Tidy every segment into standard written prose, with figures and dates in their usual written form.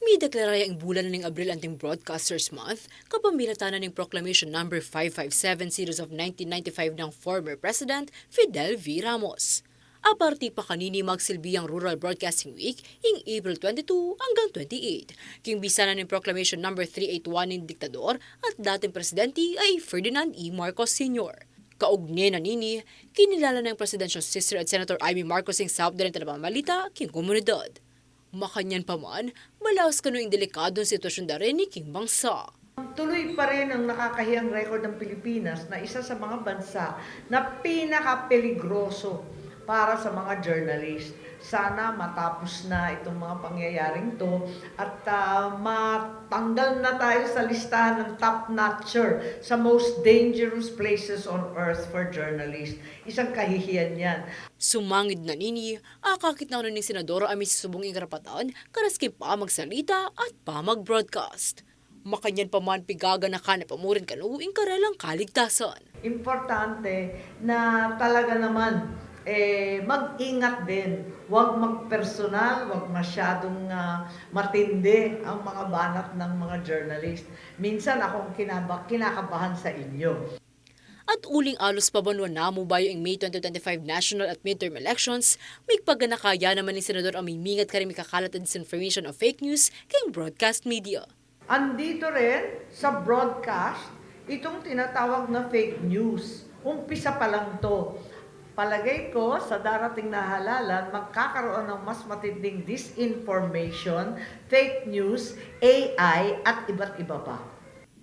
May deklaraya ang bulan ng Abril anting Broadcasters Month kapamilatan ng Proclamation No. 557 Series of 1995 ng former President Fidel V. Ramos. Aparti pa kanini magsilbiyang Rural Broadcasting Week ing April 22 hanggang 28. Kimbisa na ng Proclamation No. 381 ng Diktador at dating presidente ay Ferdinand E. Marcos Sr. Kaugnay na nini, kinilala ng presidential sister at Senator Amy Marcos ng South din ang mamalita king komunidad. Makanyan pa man, malaos kanoing delikadong sitwasyon da rin ni King Bangsa. Tuloy pa rin ang nakakahiyang record ng Pilipinas na isa sa mga bansa na pinaka-peligroso para sa mga journalist. Sana matapos na itong mga pangyayaring to at matanggal na tayo sa listahan ng top-notcher sa most dangerous places on earth for journalists. Isang kahihiyan yan. Sumangid na nini, akakit na ni Senadora Amy susubong karapatan, karaski pa magsalita at pa mag-broadcast. Makanyan pa man pigaga na ka na pamurin kanuing karelang kaligtasan. Importante na talaga naman mag-ingat din. Huwag magpersonal, huwag masyadong matindi ang mga banat ng mga journalist. Minsan akong kinakabahan sa inyo. At uling alos pa banwan na mo bayo ang May 2025 national at midterm elections, may pagganakaya naman ni Senador ang mingat karimi kakalat at disinformation of fake news kay broadcast media. Andito rin sa broadcast, itong tinatawag na fake news. Umpisa pa lang to. Palagay ko sa darating na halalan, magkakaroon ng mas matinding disinformation, fake news, AI at iba't iba pa.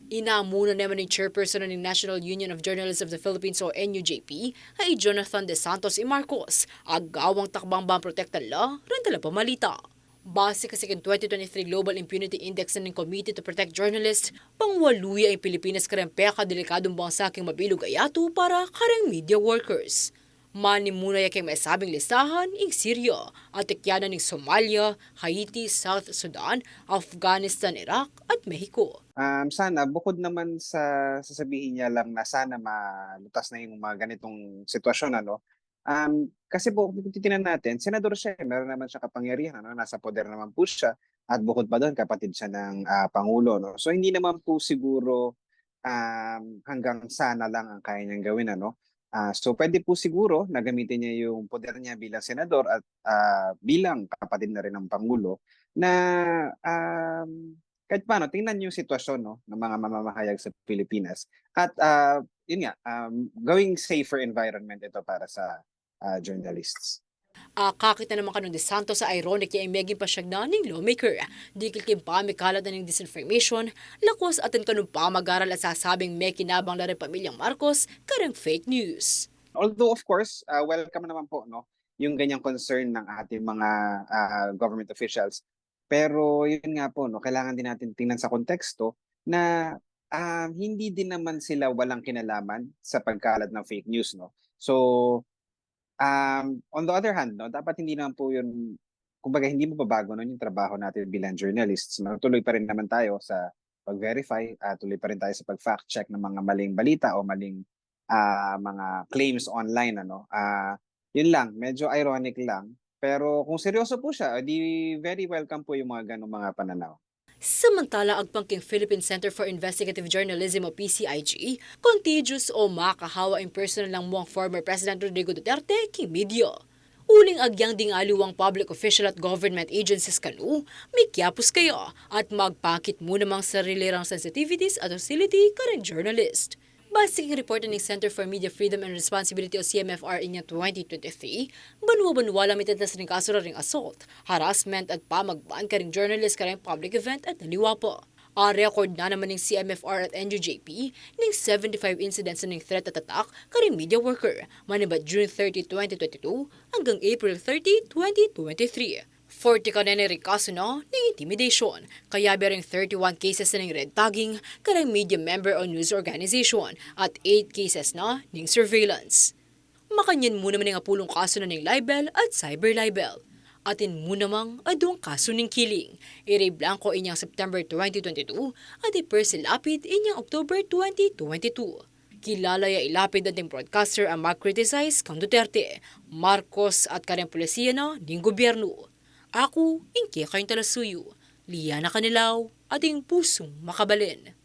Inamuna naman ni Chairperson ng National Union of Journalists of the Philippines o NUJP ay Jonathan De Santos y Marcos, agawang takbang bang protekta la, rin tala pamalita. Base kasi ng 2023 Global Impunity Index ng Committee to Protect Journalists, pangwaluya ang Pilipinas karang peka delikadong bangsa king mabilog ayato para karang media workers. Mani muna yung may sabing listahan ng Syria at tikyanan ng Somalia, Haiti, South Sudan, Afghanistan, Iraq at Mexico. Sana bukod naman sa sasabihin niya lang na sana malutas na yung mga ganitong sitwasyon, ano. Kasi po kung titingnan natin, senador siya, meron naman siya kapangyarihan, ano, nasa poder naman po siya at bukod pa doon kapatid siya ng pangulo, no. So hindi naman po siguro hanggang sana lang ang kaya niyang gawin, ano. So pwede po siguro na gamitin niya yung poder niya bilang senador at bilang kapatid na rin ng pangulo na kahit paano tingnan yung sitwasyon, no, ng mga mamamahayag sa Pilipinas at yun nga, gawing safer environment ito para sa journalists. Kakita naman kanong De Santos sa ironic yung meging pasyagna ng lawmaker. Dikil kim pa may kalat na ng disinformation, lakwas atin kanong pa mag-aral at sasabing may kinabang na rin pamilyang Marcos karang fake news. Although of course, welcome naman po, no, yung ganyang concern ng ating mga government officials. Pero yun nga po, no, kailangan din natin tingnan sa konteksto na hindi din naman sila walang kinalaman sa pagkalat ng fake news, no. So on the other hand, no, dapat hindi naman po yun, kumbaga hindi mo babago nun yung trabaho natin bilang journalists. No? Tuloy pa rin naman tayo sa pag-verify, tuloy pa rin tayo sa pag-fact check ng mga maling balita o maling mga claims online, ano. Yun lang, medyo ironic lang. Pero kung seryoso po siya, di very welcome po yung mga ganong mga pananaw. Samantala, agpangking Philippine Center for Investigative Journalism o PCIG, contagious o makahawa in personal lang mo ang former President Rodrigo Duterte king media. Uling agyang dingaliwang public official at government agencies kanu, may kiapos kayo at magpakit mo namang sarilirang sensitivities at hostility karang journalist. Base ng report ng Center for Media Freedom and Responsibility o CMFR inya 2023, banwa-banwa lang mitatas ng kaso ring assault, harassment at pamagbaan karing journalist karing public event at naliwa po. Record na naman ng CMFR at NUJP ng 75 incidents ng threat at attack karing media worker, manibat June 30, 2022 hanggang April 30, 2023. 40 ka na kaso na ng intimidation, kaya bering 31 cases na ng red tagging, karang media member o news organization, at 8 cases na ng surveillance. Makanyan mo naman ng apulong kaso na ng libel at cyber libel. Atin mo namang adong kaso ng killing. Ire Blanco inyang September 2022 at Percy Lapid inyang October 2022. Kilala ya ilapid dating broadcaster ang mag-criticize kang Duterte, Marcos at kareng polisiya na ning gobyerno. Ako, ingke kayong talasuyo. Liana Kanilaw, ating pusong makabalin.